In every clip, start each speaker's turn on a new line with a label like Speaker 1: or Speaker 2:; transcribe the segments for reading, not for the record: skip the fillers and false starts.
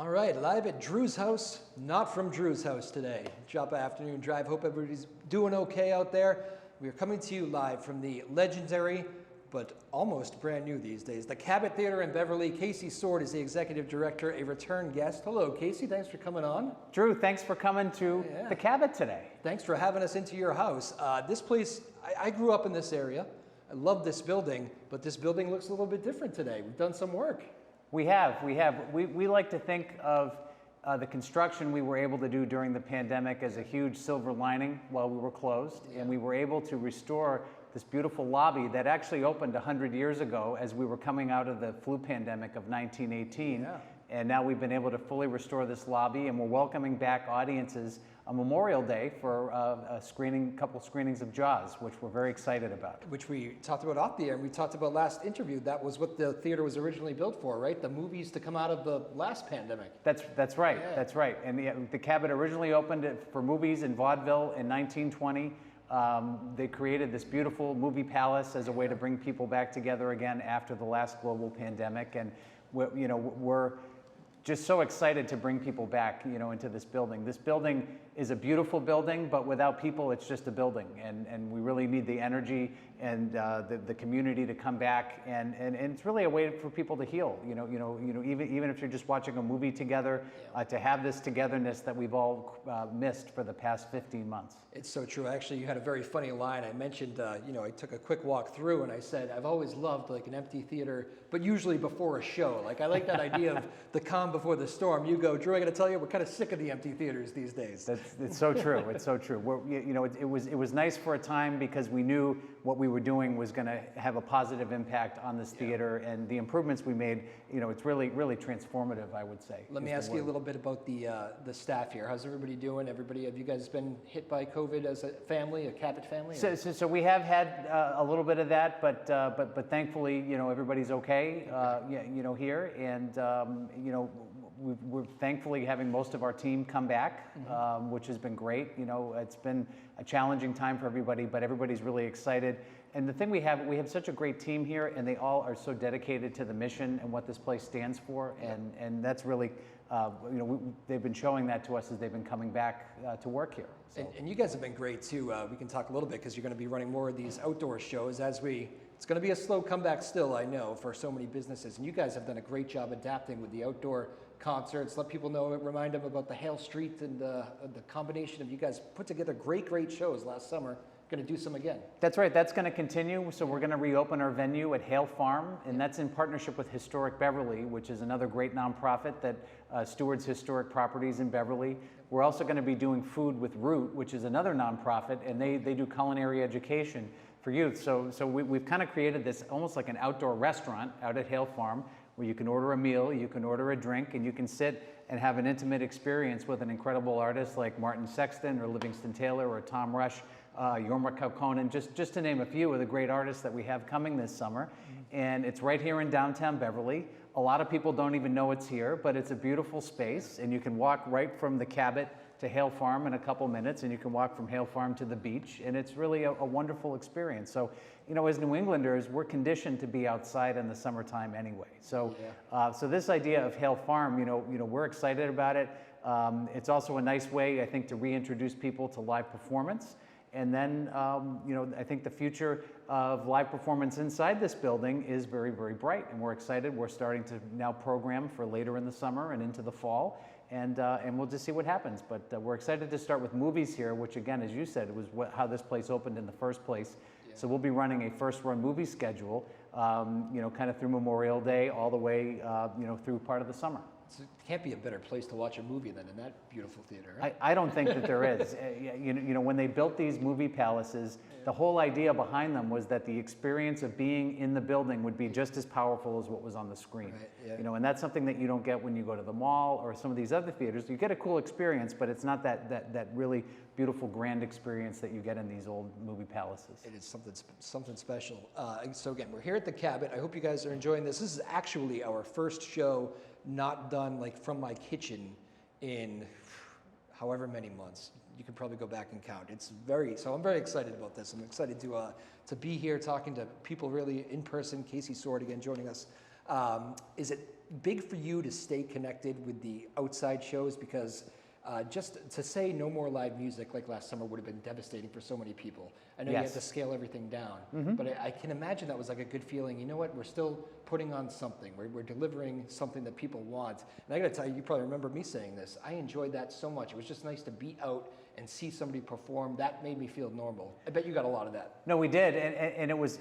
Speaker 1: All right, live at Drew's house, not from Drew's house today. Joppa Afternoon Drive. Hope everybody's doing okay out there. We are coming to you live from the legendary, but almost brand new these days, the Cabot Theater in Beverly. Casey Soward is the executive director, a return guest. Hello, Casey. Thanks for coming on.
Speaker 2: Drew, thanks for coming to the Cabot today.
Speaker 1: Thanks for having us into your house. This place, I grew up in this area. I love this building, but this building looks a little bit different today. We've done some work.
Speaker 2: We have. We like to think of the construction we were able to do during the pandemic as a huge silver lining while we were closed, and we were able to restore this beautiful lobby that actually opened 100 years ago as we were coming out of the flu pandemic of 1918. And now we've been able to fully restore this lobby, and we're welcoming back audiences on Memorial Day for a couple screenings of Jaws, which we're very excited about.
Speaker 1: Which we talked about off the air, and we talked about last interview. That was what the theater was originally built for, right? The movies to come out of the last pandemic.
Speaker 2: That's right. That's right. And the Cabot originally opened it for movies in vaudeville in 1920. They created this beautiful movie palace as a way to bring people back together again after the last global pandemic, and we're just so excited to bring people back, into this building. This building is a beautiful building, but without people, it's just a building. And we really need the energy and the community to come back. And it's really a way for people to heal. Even if you're just watching a movie together, to have this togetherness that we've all missed for the past 15 months.
Speaker 1: It's so true. Actually, you had a very funny line. I mentioned, I took a quick walk through, and I said, I've always loved like an empty theater, but usually before a show. Like I like that idea of the calm before the storm. You go, Drew, I got to tell you, we're kind of sick of the empty theaters these days.
Speaker 2: It's so true. It's so true. It was nice for a time because we knew what we were doing was going to have a positive impact on this theater, and the improvements we made. It's really transformative, I would say.
Speaker 1: Let me ask you a little bit about the staff here. How's everybody doing? Have you guys been hit by COVID as a family, a Cabot family?
Speaker 2: So we have had a little bit of that, but thankfully, everybody's okay, here, and we're thankfully having most of our team come back, which has been great. It's been a challenging time for everybody, but everybody's really excited. And the thing we have such a great team here, and they all are so dedicated to the mission and what this place stands for, and that's really, they've been showing that to us as they've been coming back to work here. So.
Speaker 1: And you guys have been great too. We can talk a little bit because you're going to be running more of these outdoor shows it's going to be a slow comeback still, I know, for so many businesses. And you guys have done a great job adapting with the outdoor concerts. Let people know, remind them about the Hale Street and the combination of you guys put together great shows last summer. Going to do some again.
Speaker 2: That's right. That's going to continue. So we're going to reopen our venue at Hale Farm, and that's in partnership with Historic Beverly, which is another great nonprofit that stewards historic properties in Beverly. We're also going to be doing Food with Root, which is another nonprofit, and they do culinary education for youth. So we've kind of created this almost like an outdoor restaurant out at Hale Farm, where you can order a meal, you can order a drink, and you can sit and have an intimate experience with an incredible artist like Martin Sexton or Livingston Taylor or Tom Rush, Jorma Kaukonen, just to name a few of the great artists that we have coming this summer. And it's right here in downtown Beverly. A lot of people don't even know it's here, but it's a beautiful space, and you can walk right from the Cabot to Hale Farm in a couple minutes, and you can walk from Hale Farm to the beach, and it's really a wonderful experience. So, as New Englanders, we're conditioned to be outside in the summertime anyway. So, so this idea of Hale Farm, we're excited about it. It's also a nice way, I think, to reintroduce people to live performance. And then, I think the future of live performance inside this building is very, very bright, and we're excited. We're starting to now program for later in the summer and into the fall, and we'll just see what happens. But we're excited to start with movies here, which again, as you said, was how this place opened in the first place. So we'll be running a first-run movie schedule, kind of through Memorial Day all the way, through part of the summer.
Speaker 1: So it can't be a better place to watch a movie than in that beautiful theater, right?
Speaker 2: I don't think that there is. When they built these movie palaces, the whole idea behind them was that the experience of being in the building would be just as powerful as what was on the screen. Right, and that's something that you don't get when you go to the mall or some of these other theaters. You get a cool experience, but it's not that really beautiful, grand experience that you get in these old movie palaces.
Speaker 1: It is something special. So again, we're here at the Cabot. I hope you guys are enjoying this. This is actually our first show not done like from my kitchen in however many months. You can probably go back and count. So I'm very excited about this. I'm excited to be here talking to people really in person. Casey Soward again joining us. Is it big for you to stay connected with the outside shows? Because just to say no more live music like last summer would have been devastating for so many people. I know you have to scale everything down, but I can imagine that was like a good feeling. You know what? We're still putting on something. We're delivering something that people want. And I got to tell you, you probably remember me saying this. I enjoyed that so much. It was just nice to be out and see somebody perform. That made me feel normal. I bet you got a lot of that.
Speaker 2: No, we did, and it was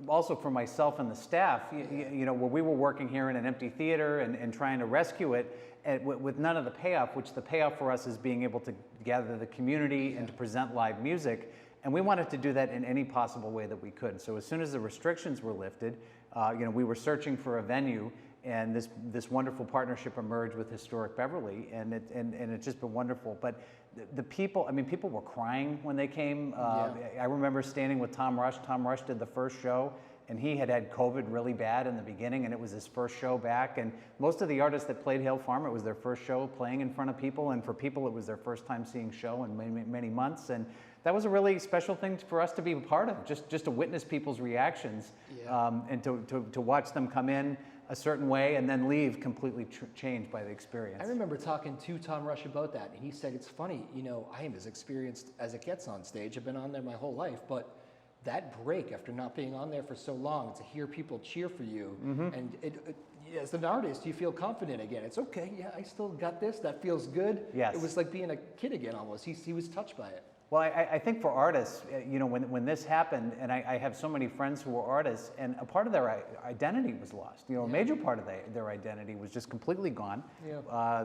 Speaker 2: also for myself and the staff. You know, where we were working here in an empty theater and trying to rescue it, and with none of the payoff. Which the payoff for us is being able to gather the community and to present live music. And we wanted to do that in any possible way that we could. So as soon as the restrictions were lifted, you know, we were searching for a venue, and this wonderful partnership emerged with Historic Beverly, and it's just been wonderful. But the people, I mean, people were crying when they came. I remember standing with Tom Rush. Tom Rush did the first show, and he had COVID really bad in the beginning, and it was his first show back. And most of the artists that played Hale Farm, it was their first show playing in front of people, and for people, it was their first time seeing show in many months. And that was a really special thing for us to be a part of, just to witness people's reactions, and to watch them come in a certain way and then leave completely changed by the experience.
Speaker 1: I remember talking to Tom Rush about that, and he said, it's funny, you know, I am as experienced as it gets on stage. I've been on there my whole life, but that break after not being on there for so long, to hear people cheer for you, and as an artist, you feel confident again. It's okay, yeah, I still got this, that feels good.
Speaker 2: Yes.
Speaker 1: It was like being a kid again almost. He was touched by it.
Speaker 2: Well, I think for artists, you know, when this happened, and I have so many friends who were artists, and a part of their identity was lost. You know, a major part of their identity was just completely gone.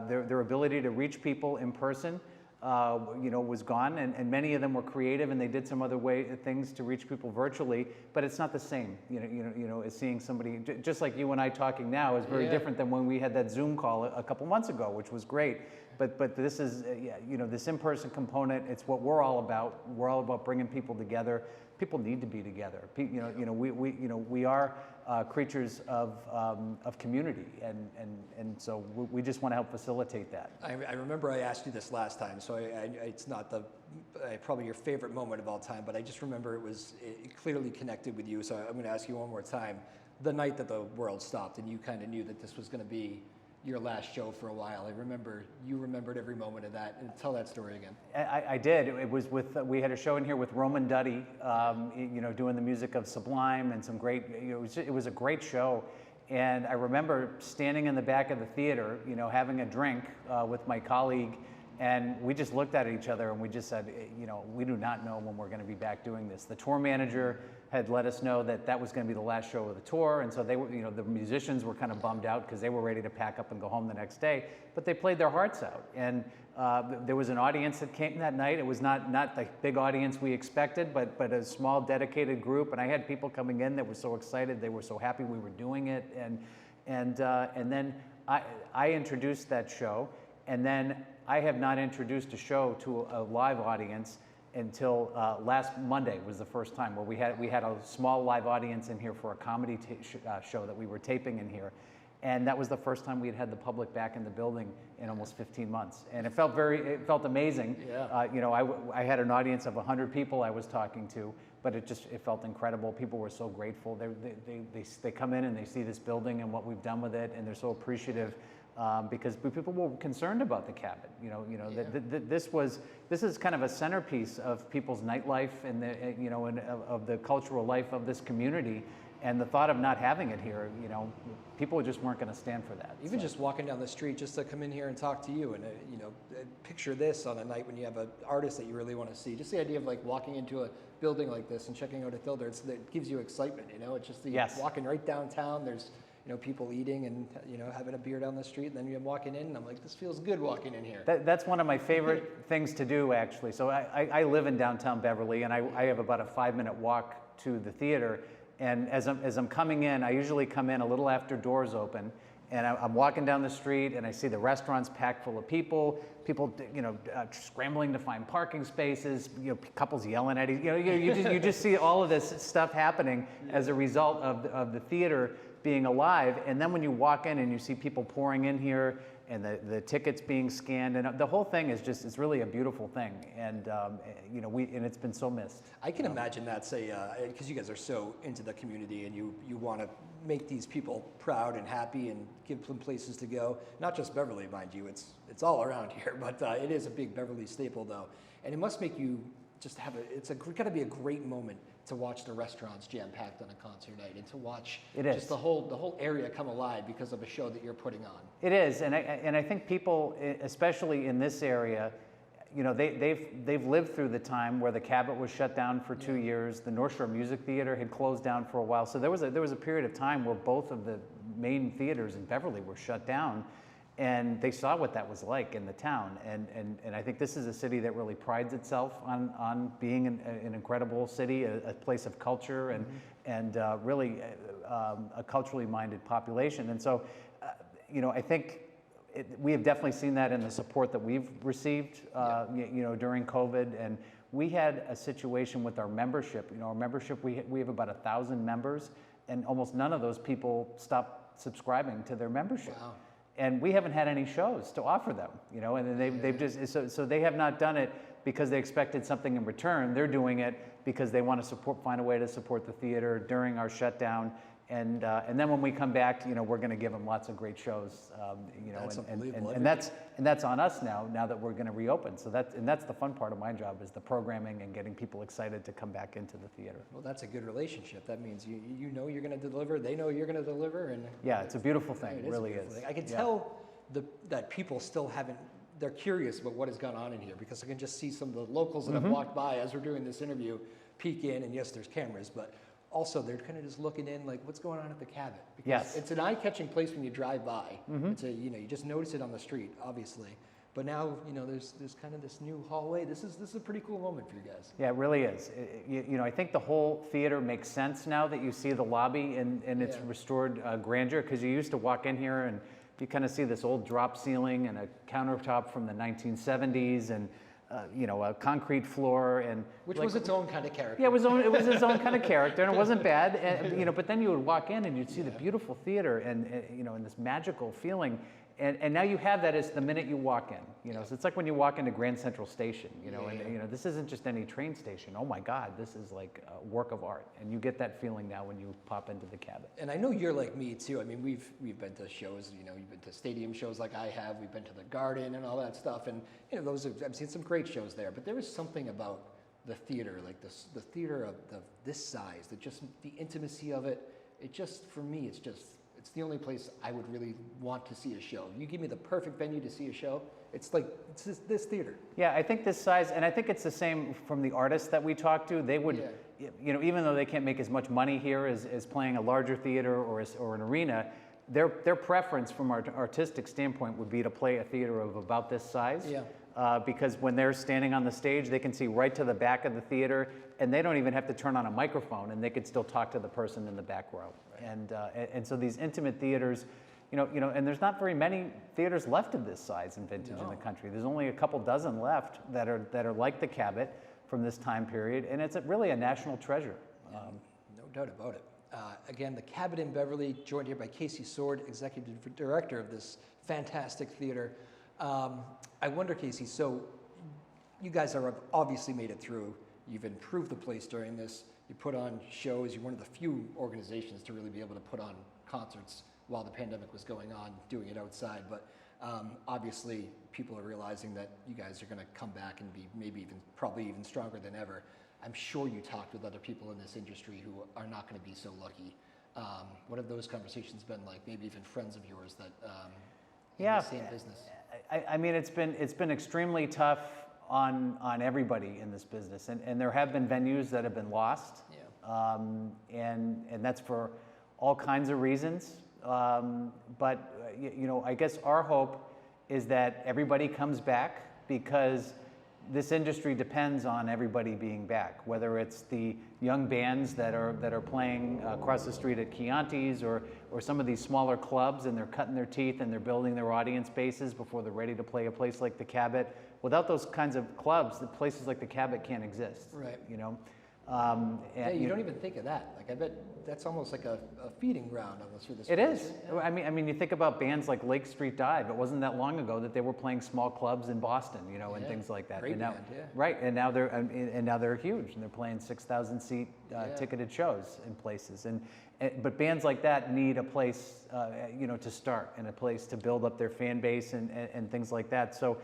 Speaker 2: Their ability to reach people in person, you know, was gone, and many of them were creative, and they did some other things to reach people virtually. But it's not the same. You know, as seeing somebody just like you and I talking now is very different than when we had that Zoom call a couple months ago, which was great. But this is, you know, this in-person component. It's what we're all about. We're all about bringing people together. People need to be together. We are creatures of community, and so we just want to help facilitate that.
Speaker 1: I remember I asked you this last time, so it's not probably your favorite moment of all time, but I just remember it clearly connected with you. So I'm going to ask you one more time. The night that the world stopped, and you kind of knew that this was going to be your last show for a while. I remember you remembered every moment of that. And tell that story again.
Speaker 2: I did. It was we had a show in here with Roman Duddy, you know, doing the music of Sublime and some great. You know, it was a great show. And I remember standing in the back of the theater, you know, having a drink with my colleague, and we just looked at each other and we just said, you know, we do not know when we're going to be back doing this. The tour manager had let us know that was going to be the last show of the tour, and so they were, you know, the musicians were kind of bummed out because they were ready to pack up and go home the next day, but they played their hearts out. And there was an audience that came that night. It was not the big audience we expected, but a small dedicated group. And I had people coming in that were so excited, they were so happy we were doing it. And then I introduced that show, and then I have not introduced a show to a live audience until last Monday was the first time where we had a small live audience in here for a comedy show that we were taping in here, and that was the first time we had the public back in the building in almost 15 months, and it felt amazing. You know, I had an audience of 100 people I was talking to, but it felt incredible. People were so grateful. They come in and they see this building and what we've done with it, and they're so appreciative. Because people were concerned about the Cabot. This is kind of a centerpiece of people's nightlife and of the cultural life of this community. And the thought of not having it here, you know, people just weren't going to stand for that.
Speaker 1: Even just walking down the street, just to come in here and talk to you, and picture this on a night when you have an artist that you really want to see. Just the idea of like walking into a building like this and checking out a theater, it gives you excitement. You know, it's just walking right downtown. There's people eating and, having a beer down the street, and then you're walking in, and I'm like, this feels good walking in here.
Speaker 2: That's one of my favorite things to do, actually. So I live in downtown Beverly, and I have about a 5-minute walk to the theater. And as I'm coming in, I usually come in a little after doors open, and I'm walking down the street, and I see the restaurants packed full of people, scrambling to find parking spaces, couples yelling at each other. You just see all of this stuff happening as a result of the theater being alive. And then when you walk in and you see people pouring in here and the tickets being scanned, and the whole thing is just, it's really a beautiful thing, and and it's been so missed.
Speaker 1: I can imagine that's because you guys are so into the community and you want to make these people proud and happy and give them places to go. Not just Beverly, mind you, it's all around here, but it is a big Beverly staple though. And it must make you just got to be a great moment to watch the restaurants jam-packed on a concert night and to watch just the whole area come alive because of a show that you're putting on.
Speaker 2: It is, and I think people, especially in this area, they've lived through the time where the Cabot was shut down for 2 years, the North Shore Music Theater had closed down for a while, so there was a period of time where both of the main theaters in Beverly were shut down, and they saw what that was like in the town, and I think this is a city that really prides itself on being an incredible city, a place of culture, and really a culturally minded population, and so I think we have definitely seen that in the support that we've received, during COVID. And we had a situation with our membership. Our membership, we have about 1,000 members, and almost none of those people stopped subscribing to their membership. Wow. And we haven't had any shows to offer them, and they've just, so they have not done it because they expected something in return. They're doing it because they want to find a way to support the theater during our shutdown. And then when we come back, we're going to give them lots of great shows,
Speaker 1: That's unbelievable.
Speaker 2: and that's on us now that we're going to reopen. So that's the fun part of my job, is the programming and getting people excited to come back into the theater.
Speaker 1: Well, that's a good relationship. That means you know you're going to deliver, they know you're going to deliver, and
Speaker 2: yeah, it's a beautiful thing. It really is.
Speaker 1: I can tell that people still haven't. They're curious about what has gone on in here, because I can just see some of the locals that have walked by as we're doing this interview peek in, and yes, there's cameras, but also they're kind of just looking in, like, what's going on at the Cabot? Because it's an eye-catching place when you drive by. It's you just notice it on the street, obviously. But now, there's kind of this new hallway. This is a pretty cool moment for you guys.
Speaker 2: Yeah, it really is. I think the whole theater makes sense now that you see the lobby in its restored grandeur, because you used to walk in here and you kind of see this old drop ceiling and a countertop from the 1970s, and a concrete floor, and
Speaker 1: which was its own kind of character.
Speaker 2: Yeah, it was its own kind of character, and it wasn't bad. And, but then you would walk in and you'd see the beautiful theater, and this magical feeling. And now you have that as the minute you walk in, So it's like when you walk into Grand Central Station, and this isn't just any train station. Oh my God, this is like a work of art, and you get that feeling now when you pop into the Cabot.
Speaker 1: And I know you're like me too. I mean, we've been to shows. You've been to stadium shows like I have. We've been to the Garden and all that stuff, and I've seen some great shows there. But there is something about the theater, like the theater of this size, the intimacy of it. It just, for me, it's the only place I would really want to see a show. You give me the perfect venue to see a show, it's this theater. Yeah,
Speaker 2: I think this size, and I think it's the same from the artists that we talk to. They would, even though they can't make as much money here as playing a larger theater or an arena, their preference from an artistic standpoint would be to play a theater of about this size. Yeah. Because when they're standing on the stage, they can see right to the back of the theater, and they don't even have to turn on a microphone, and they could still talk to the person in the back row. Right. And so these intimate theaters, and there's not very many theaters left of this size and vintage in the country. There's only a couple dozen left that are like the Cabot from this time period, and it's really a national treasure.
Speaker 1: No doubt about it. Again, the Cabot in Beverly, joined here by Casey Soward, Executive Director of this fantastic theater. I wonder, Casey, so you guys have obviously made it through. You've improved the place during this. You put on shows. You're one of the few organizations to really be able to put on concerts while the pandemic was going on, doing it outside. But obviously, people are realizing that you guys are going to come back and be probably even stronger than ever. I'm sure you talked with other people in this industry who are not going to be so lucky. What have those conversations been like? Maybe even friends of yours that in the same business.
Speaker 2: I mean, it's been extremely tough on everybody in this business, and there have been venues that have been lost, and that's for all kinds of reasons. But I guess our hope is that everybody comes back, because this industry depends on everybody being back, whether it's the young bands that are playing across the street at Chianti's, or some of these smaller clubs, and they're cutting their teeth and they're building their audience bases before they're ready to play a place like the Cabot. Without those kinds of clubs, the places like the Cabot can't exist.
Speaker 1: Right. Yeah, you don't even think of that. Like, I bet that's almost like a feeding ground almost for this
Speaker 2: It
Speaker 1: place.
Speaker 2: is.
Speaker 1: Yeah.
Speaker 2: I mean, you think about bands like Lake Street Dive. It wasn't that long ago that they were playing small clubs in Boston, you know, and
Speaker 1: Yeah,
Speaker 2: things like that.
Speaker 1: great
Speaker 2: and now,
Speaker 1: band, yeah.
Speaker 2: Right, and now they're huge, and they're playing 6,000 seat ticketed shows in places. But bands like that need a place, you know, to start and a place to build up their fan base and things like that. So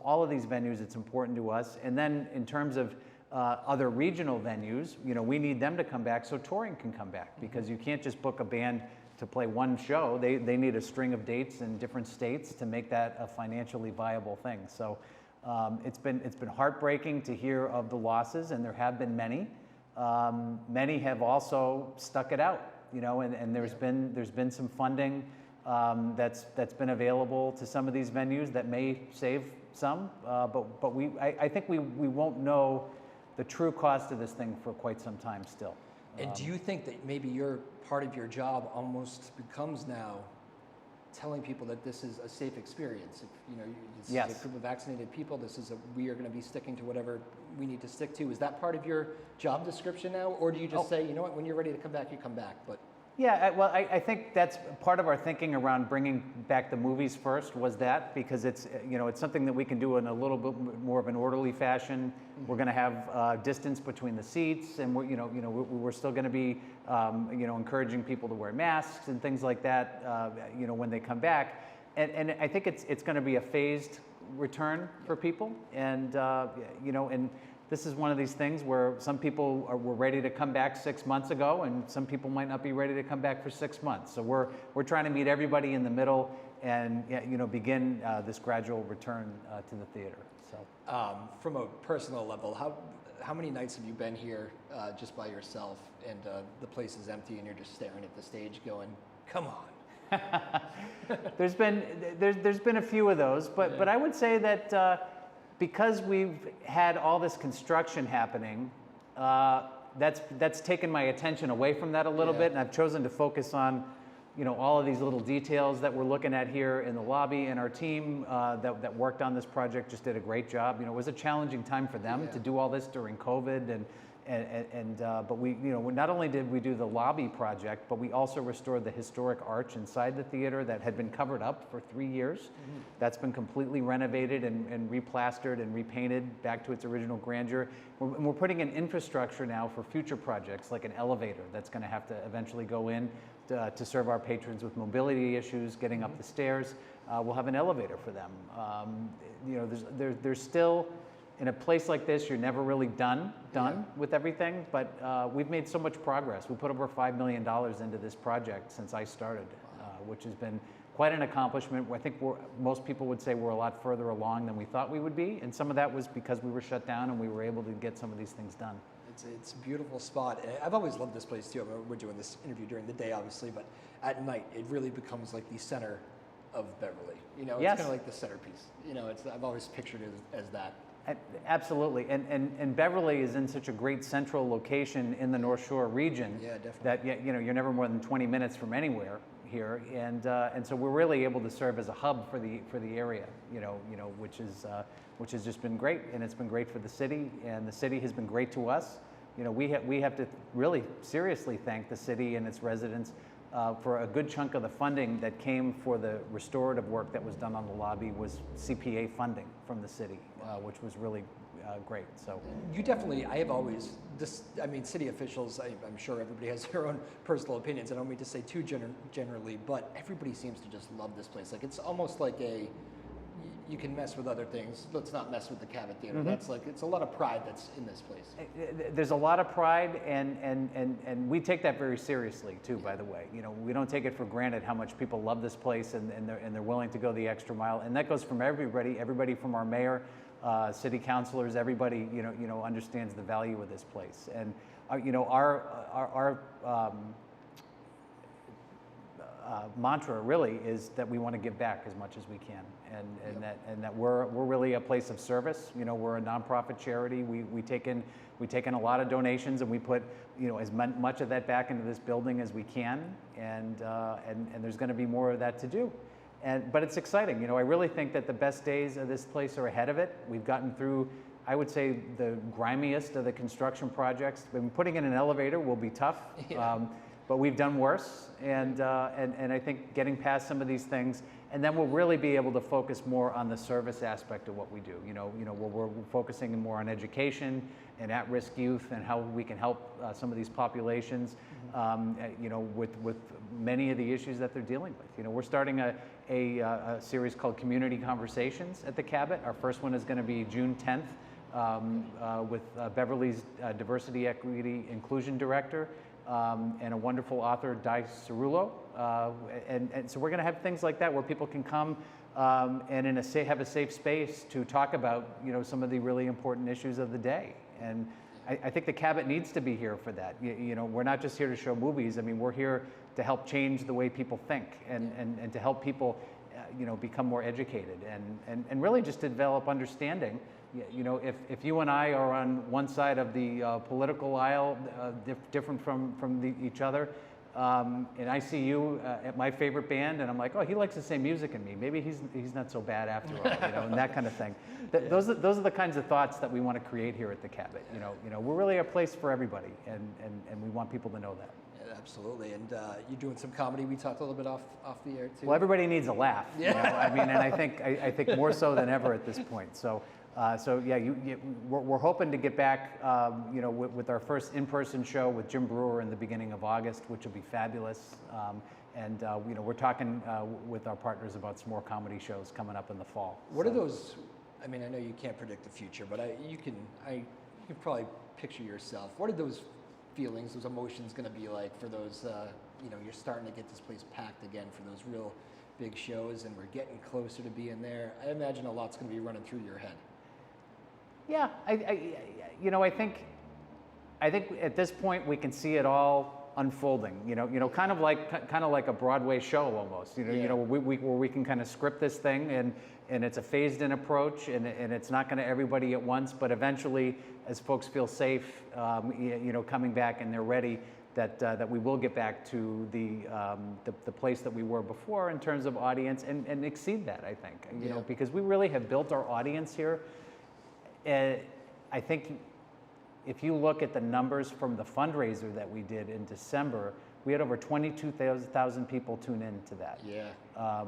Speaker 2: all of these venues, it's important to us. And then in terms of other regional venues, you know, we need them to come back so touring can come back, because you can't just book a band to play one show. They need a string of dates in different states to make that a financially viable thing. So it's been heartbreaking to hear of the losses, and there have been many. Many have also stuck it out, you know, and there's been some funding that's been available to some of these venues that may save some, but I think we won't know the true cost of this thing for quite some time still.
Speaker 1: And do you think that maybe part of your job almost becomes now telling people that this is a safe experience? If, you know, this
Speaker 2: Yes.
Speaker 1: is a group of vaccinated people, we are going to be sticking to whatever we need to stick to. Is that part of your job description now? Or do you just say, you know what, when you're ready to come back, you come back? But
Speaker 2: Yeah, well, I think that's part of our thinking around bringing back the movies first, was that, because it's, you know, it's something that we can do in a little bit more of an orderly fashion. We're going to have distance between the seats, and we're still going to be, you know, encouraging people to wear masks and things like that, you know, when they come back. And I think it's going to be a phased return for people, and you know, and this is one of these things where some people were ready to come back 6 months ago, and some people might not be ready to come back for 6 months. So we're trying to meet everybody in the middle, and you know, begin this gradual return to the theater. So
Speaker 1: from a personal level, how many nights have you been here just by yourself, and the place is empty, and you're just staring at the stage, going, "Come on"?
Speaker 2: there's been a few of those, but I would say that. Because we've had all this construction happening, that's taken my attention away from that a little bit, and I've chosen to focus on, you know, all of these little details that we're looking at here in the lobby. And our team that worked on this project just did a great job. You know, it was a challenging time for them to do all this during COVID, but we, you know, not only did we do the lobby project, but we also restored the historic arch inside the theater that had been covered up for 3 years. Mm-hmm. That's been completely renovated and replastered and repainted back to its original grandeur. We're putting in infrastructure now for future projects, like an elevator that's going to have to eventually go in to serve our patrons with mobility issues, getting up the stairs. We'll have an elevator for them. You know, there's still, in a place like this, you're never really done with everything, but we've made so much progress. We put over $5 million into this project since I started, which has been quite an accomplishment. I think most people would say we're a lot further along than we thought we would be, and some of that was because we were shut down and we were able to get some of these things done.
Speaker 1: It's a beautiful spot. And I've always loved this place too. I mean, we're doing this interview during the day, obviously, but at night, it really becomes like the center of Beverly. You know, it's
Speaker 2: Yes.
Speaker 1: kind of like the centerpiece. You know, I've always pictured it as that.
Speaker 2: Absolutely, and Beverly is in such a great central location in the North Shore region.
Speaker 1: Yeah, definitely.
Speaker 2: That, you know, you're never more than 20 minutes from anywhere here, and so we're really able to serve as a hub for the area. You know, which has just been great, and it's been great for the city, and the city has been great to us. You know, we have to really seriously thank the city and its residents for a good chunk of the funding that came for the restorative work that was done on the lobby was CPA funding from the city, which was really great. So
Speaker 1: You definitely, I have always, I mean, city officials, I'm sure everybody has their own personal opinions. I don't mean to say too generally, but everybody seems to just love this place. Like, it's almost like you can mess with other things. Let's not mess with the Cabot Theater. Mm-hmm. That's like, it's a lot of pride that's in this place.
Speaker 2: There's a lot of pride, and we take that very seriously too, by the way. You know, we don't take it for granted how much people love this place, and they're willing to go the extra mile. And that goes from everybody from our mayor, city councilors, everybody, you know, understands the value of this place. And you know, our mantra really is that we want to give back as much as we can, and that we're really a place of service. You know, we're a nonprofit charity. We take in a lot of donations, and we put, you know, as much of that back into this building as we can, and there's going to be more of that to do. But it's exciting. You know, I really think that the best days of this place are ahead of it. We've gotten through I would say, the grimiest of the construction projects. I mean, putting in an elevator will be tough, but we've done worse. And I think getting past some of these things, and then we'll really be able to focus more on the service aspect of what we do. We're focusing more on education and at-risk youth and how we can help some of these populations, with many of the issues that they're dealing with. We're starting a series called Community Conversations at the Cabot. Our first one is going to be June 10th with Beverly's Diversity, Equity, Inclusion Director and a wonderful author, Di Cerullo. And so we're going to have things like that where people can come and have a safe space to talk about some of the really important issues of the day. And I think the Cabot needs to be here for that. We're not just here to show movies. I mean, we're here to help change the way people think and to help people become more educated and really just to develop understanding. If you and I are on one side of the political aisle, different from each other, and I see you at my favorite band, and I'm like, oh, he likes the same music as me. Maybe he's not so bad after all, and that kind of thing. Those are the kinds of thoughts that we want to create here at the Cabot. We're really a place for everybody, and we want people to know that.
Speaker 1: Yeah, absolutely. And you're doing some comedy. We talked a little bit off the air too.
Speaker 2: Well, everybody needs a laugh.
Speaker 1: Yeah.
Speaker 2: And I think more so than ever at this point. So yeah, we're hoping to get back, with our first in-person show with Jim Brewer in the beginning of August, which will be fabulous. We're talking with our partners about some more comedy shows coming up in the fall.
Speaker 1: What are those? I mean, I know you can't predict the future, but you can probably picture yourself. What are those feelings, those emotions going to be like for those? You're starting to get this place packed again for those real big shows, and we're getting closer to being there. I imagine a lot's going to be running through your head.
Speaker 2: Yeah, I think at this point we can see it all unfolding. Kind of like a Broadway show almost. Where we can kind of script this thing, and it's a phased-in approach, and it's not going to everybody at once, but eventually, as folks feel safe, coming back and they're ready, that we will get back to the place that we were before in terms of audience and exceed that. I think because we really have built our audience here. I think if you look at the numbers from the fundraiser that we did in December, we had over 22,000 people tune in to that.
Speaker 1: Yeah.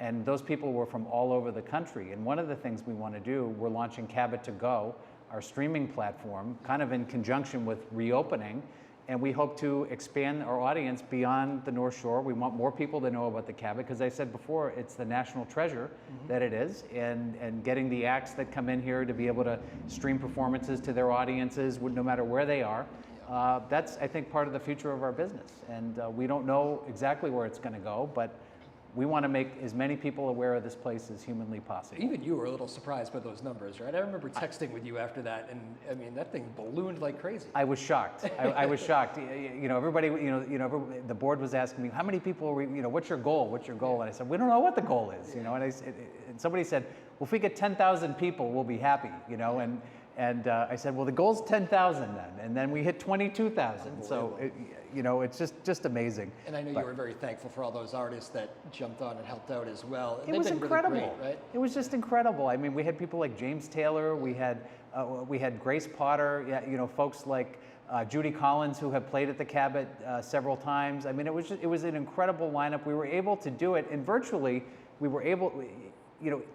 Speaker 2: And those people were from all over the country. And one of the things we want to do, we're launching Cabot to Go, our streaming platform, kind of in conjunction with reopening. And we hope to expand our audience beyond the North Shore. We want more people to know about the Cabot, because I said before, it's the national treasure that it is, and getting the acts that come in here to be able to stream performances to their audiences, no matter where they are. That's, I think, part of the future of our business. And we don't know exactly where it's going to go, but we want to make as many people aware of this place as humanly possible.
Speaker 1: Even you were a little surprised by those numbers, right? I remember texting with you after that, and I mean, that thing ballooned like crazy.
Speaker 2: I was shocked. I was shocked. Everybody, the board was asking me, how many people are we, what's your goal? What's your goal? And I said, we don't know what the goal is, and and somebody said, well, if we get 10,000 people, we'll be happy, and I said, well, the goal's 10,000 then, and then we hit 22,000. So, it's just amazing.
Speaker 1: And I know you were very thankful for all those artists that jumped on and helped out as well.
Speaker 2: It was incredible.
Speaker 1: Really great, right?
Speaker 2: It was just incredible. I mean, we had people like James Taylor. We had Grace Potter. Folks like Judy Collins, who have played at the Cabot several times. I mean, it was an incredible lineup. We were able to do it, and virtually we were able.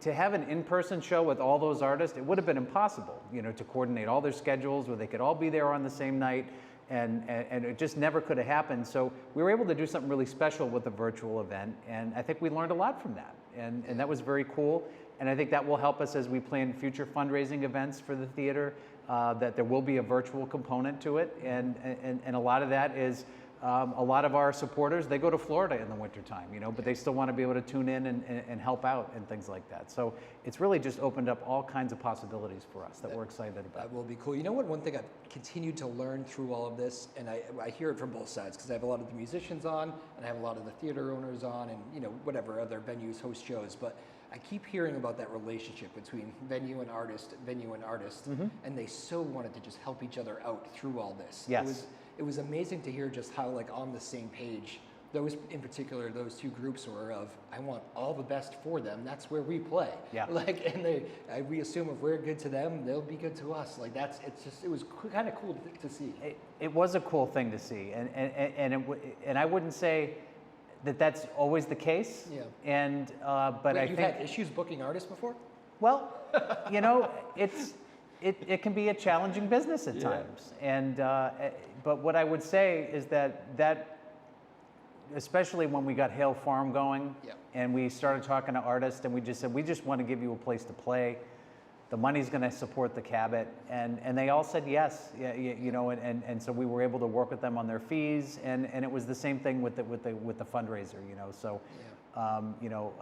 Speaker 2: To have an in-person show with all those artists, it would have been impossible, to coordinate all their schedules where they could all be there on the same night, and it just never could have happened. So we were able to do something really special with the virtual event, and I think we learned a lot from that, and that was very cool. And I think that will help us as we plan future fundraising events for the theater, that there will be a virtual component to it, and a lot of that is a lot of our supporters, they go to Florida in the wintertime, but they still want to be able to tune in and help out and things like that. So it's really just opened up all kinds of possibilities for us that we're excited about.
Speaker 1: That will be cool. You know what? One thing I've continued to learn through all of this, and I hear it from both sides, because I have a lot of the musicians on, and I have a lot of the theater owners on, and whatever other venues host shows, but I keep hearing about that relationship between venue and artist, and they so wanted to just help each other out through all this.
Speaker 2: Yes.
Speaker 1: It was amazing to hear just how on the same page those in particular, those two groups were of, I want all the best for them. That's where we play.
Speaker 2: Yeah.
Speaker 1: Like, and we assume if we're good to them, they'll be good to us. Like it was kind of cool to see.
Speaker 2: It was a cool thing to see, and I wouldn't say that that's always the case.
Speaker 1: Yeah.
Speaker 2: And but
Speaker 1: Wait,
Speaker 2: I
Speaker 1: you've
Speaker 2: think
Speaker 1: had issues booking artists before?
Speaker 2: well, you know, it can be a challenging business at times. And but what I would say is that especially when we got Hale Farm going, and we started talking to artists, and we just said we just want to give you a place to play. The money's going to support the Cabot, and they all said yes. Yeah, you know, and so we were able to work with them on their fees, and it was the same thing with the fundraiser. You know, so. You know,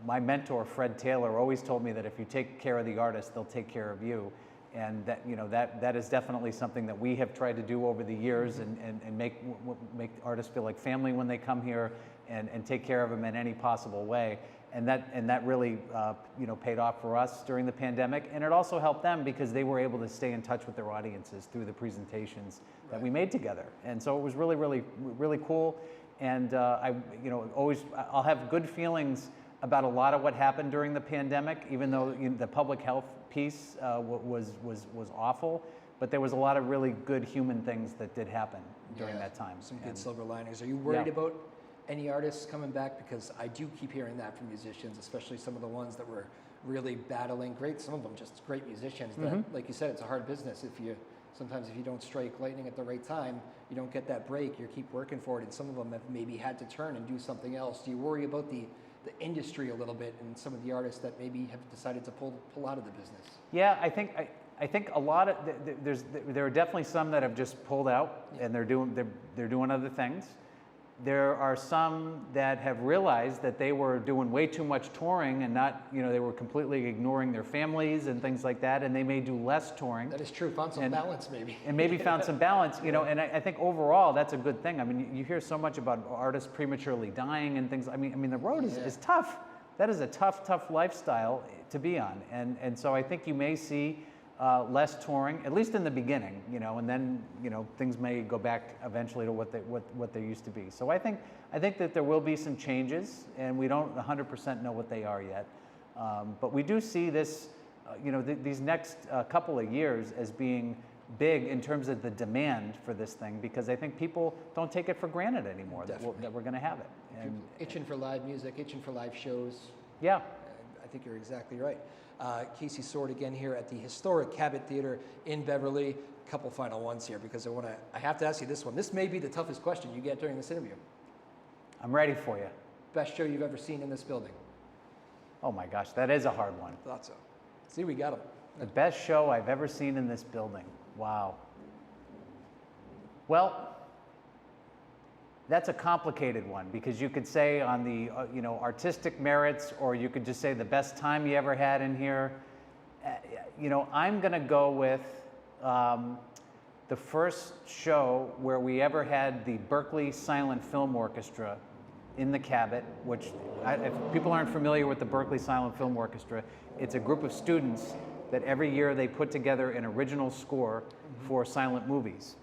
Speaker 2: my mentor Fred Taylor always told me that if you take care of the artist, they'll take care of you, and that, you know, that is definitely something that we have tried to do over the years, and make artists feel like family when they come here, and take care of them in any possible way, and that really you know, paid off for us during the pandemic, and it also helped them because they were able to stay in touch with their audiences through the presentations that we made together, and so it was really cool. And you know, I'll have good feelings about a lot of what happened during the pandemic, even though, you know, the public health piece was awful, but there was a lot of really good human things that did happen during that time.
Speaker 1: Some good silver linings. Are you worried about any artists coming back? Because I do keep hearing that from musicians, especially some of the ones that were really battling. Great, some of them just great musicians. That, like you said, it's a hard business. Sometimes if you don't strike lightning at the right time, you don't get that break. You keep working for it, and some of them have maybe had to turn and do something else. Do you worry about the industry a little bit, and some of the artists that maybe have decided to pull out of the business?
Speaker 2: Yeah, I think a lot of there are definitely some that have just pulled out, and they're doing other things. There are some that have realized that they were doing way too much touring, and not, you know, they were completely ignoring their families and things like that, and they may do less touring.
Speaker 1: That is true. Found some balance, maybe.
Speaker 2: And maybe found some balance, you know, and I think overall that's a good thing. I mean, you hear so much about artists prematurely dying and things. I mean the road is tough. That is a tough lifestyle to be on, and so I think you may see less touring, at least in the beginning, you know, and then, you know, things may go back eventually to what they used to be. So I think that there will be some changes, and we don't 100% know what they are yet, but we do see this, you know, these next couple of years as being big in terms of the demand for this thing, because I think people don't take it for granted anymore that we're going to have it. And
Speaker 1: itching for live music, itching for live shows.
Speaker 2: Yeah.
Speaker 1: I think you're exactly right. Casey Soward again here at the historic Cabot Theater in Beverly. A couple final ones here, because I have to ask you this one. This may be the toughest question you get during this interview.
Speaker 2: I'm ready for you.
Speaker 1: Best show you've ever seen in this building?
Speaker 2: Oh my gosh, that is a hard one.
Speaker 1: Thought so. See, we got them.
Speaker 2: The best show I've ever seen in this building. Wow. Well, that's a complicated one, because you could say on the you know, artistic merits, or you could just say the best time you ever had in here. You know, I'm going to go with the first show where we ever had the Berkeley Silent Film Orchestra in the Cabot, which if people aren't familiar with the Berkeley Silent Film Orchestra, it's a group of students that every year they put together an original score for silent movies.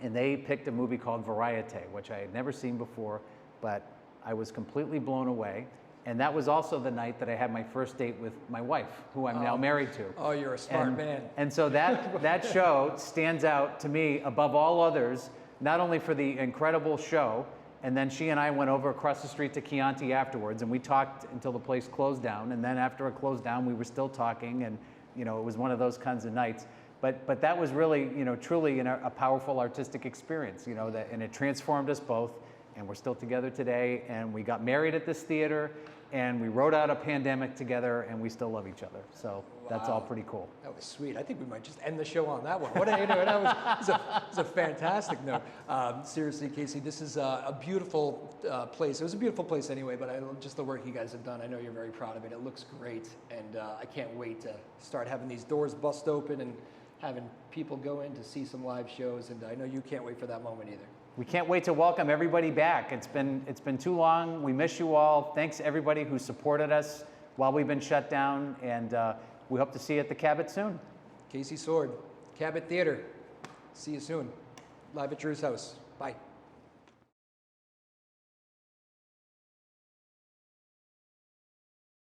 Speaker 2: And they picked a movie called Variete, which I had never seen before, but I was completely blown away. And that was also the night that I had my first date with my wife, who I'm now married to.
Speaker 1: Oh, you're a smart man.
Speaker 2: And so that show stands out to me above all others, not only for the incredible show, and then she and I went over across the street to Chianti afterwards, and we talked until the place closed down. And then after it closed down, we were still talking, and, you know, it was one of those kinds of nights. But that was really, you know, truly a powerful artistic experience, you know, and it transformed us both, and we're still together today, and we got married at this theater, and we rode out a pandemic together, and we still love each other. So that's all pretty cool.
Speaker 1: That was sweet. I think we might just end the show on that one. What you know, that was a fantastic note. Seriously, Casey, this is a beautiful place. It was a beautiful place anyway, but just the work you guys have done, I know you're very proud of it. It looks great, and I can't wait to start having these doors bust open and having people go in to see some live shows, and I know you can't wait for that moment either.
Speaker 2: We can't wait to welcome everybody back. It's been too long. We miss you all. Thanks everybody who supported us while we've been shut down, and we hope to see you at the Cabot soon.
Speaker 1: Casey Soward, Cabot Theater. See you soon. Live at Drew's house. Bye.